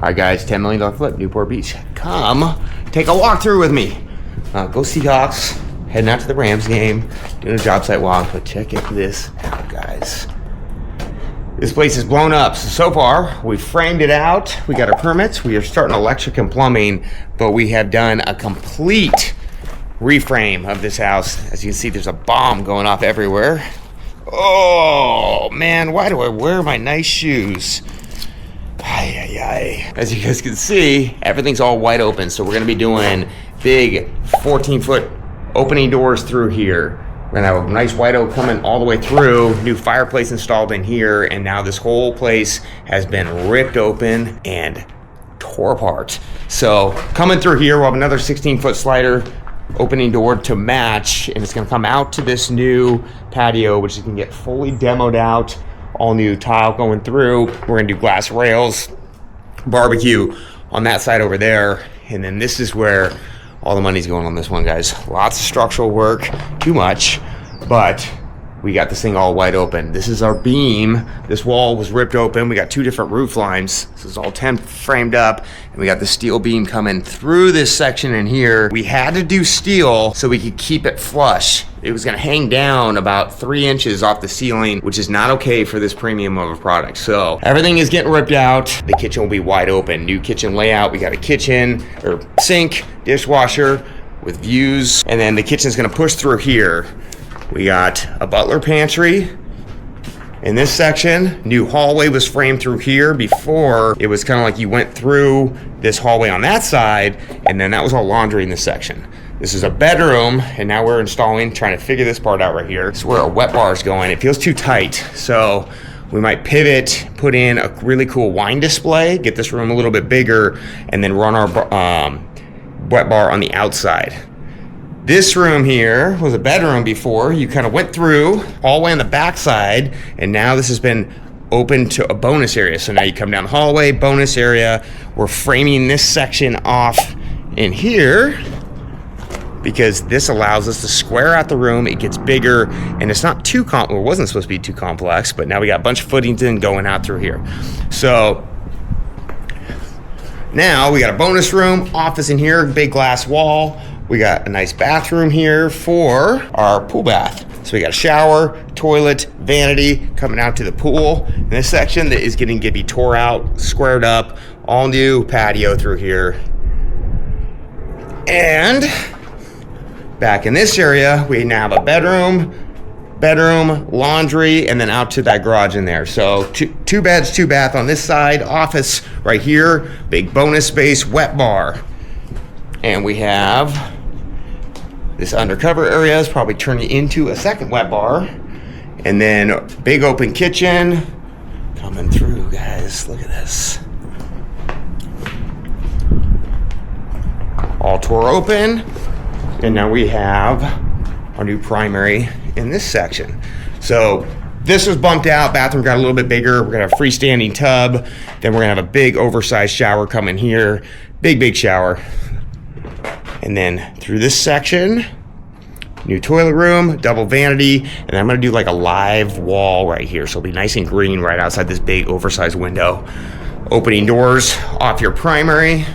All right, guys, $10 million flip, Newport Beach. Come take a walk through with me. Go Seahawks, heading out to the Rams game, doing a job site walk, but check this out, guys. This place is blown up. So far, we framed it out. We got our permits. We are starting electric and plumbing, but we have done a complete reframe of this house. As you can see, there's a bomb going off everywhere. Oh, man, why do I wear my nice shoes? As you guys can see, everything's all wide open, so we're going to be doing big 14-foot opening doors through here. We're going to have a nice wide oak coming all the way through, new fireplace installed in here, and now this whole place has been ripped open and tore apart. So coming through here, we'll have another 16-foot slider opening door to match, and it's going to come out to this new patio, which you can get fully demoed out. All new tile going through. We're going to do glass rails, barbecue on that side over there, and then this is where all the money's going on this one, guys. Lots of structural work, too much, but we got this thing all wide open. This is our beam. This wall was ripped open. We got two different roof lines. This is all 10 framed up, and we got the steel beam coming through this section in here. We had to do steel so we could keep it flush. It was gonna hang down about 3 inches off the ceiling, which is not okay for this premium of a product. So everything is getting ripped out. The kitchen will be wide open. New kitchen layout. We got a kitchen or sink, dishwasher with views, and then the kitchen's gonna push through here. We got a butler pantry in this section. New hallway was framed through here. Before, it was kind of like you went through this hallway on that side, and then that was all laundry in this section. This is a bedroom, and now we're installing, trying to figure this part out right here. This is where our wet bar is going. It feels too tight, so we might pivot, put in a really cool wine display, get this room a little bit bigger, and then run our wet bar on the outside. This room here was a bedroom before. You kind of went through all the way on the back side, and now this has been open to a bonus area. So now you come down the hallway, bonus area. We're framing this section off in here because this allows us to square out the room. It gets bigger, and it's not too it wasn't supposed to be too complex, but now we got a bunch of footings in going out through here. So now we got a bonus room, office in here, big glass wall. We got a nice bathroom here for our pool bath. So we got a shower, toilet, vanity coming out to the pool. In this section that is getting to be tore out, squared up, all new patio through here. And back in this area, we now have a bedroom, laundry, and then out to that garage in there. So two beds, two bath on this side, office right here, big bonus space, wet bar. And we have this undercover area is probably turning into a second wet bar. And then big open kitchen coming through, guys. Look at this. All tore open. And now we have our new primary in this section. So this was bumped out. Bathroom got a little bit bigger. We're gonna have a freestanding tub. Then we're gonna have a big oversized shower coming here. Big shower. And then through this section, new toilet room, double vanity, and I'm gonna do like a live wall right here. So it'll be nice and green right outside this big oversized window. Opening doors off your primary.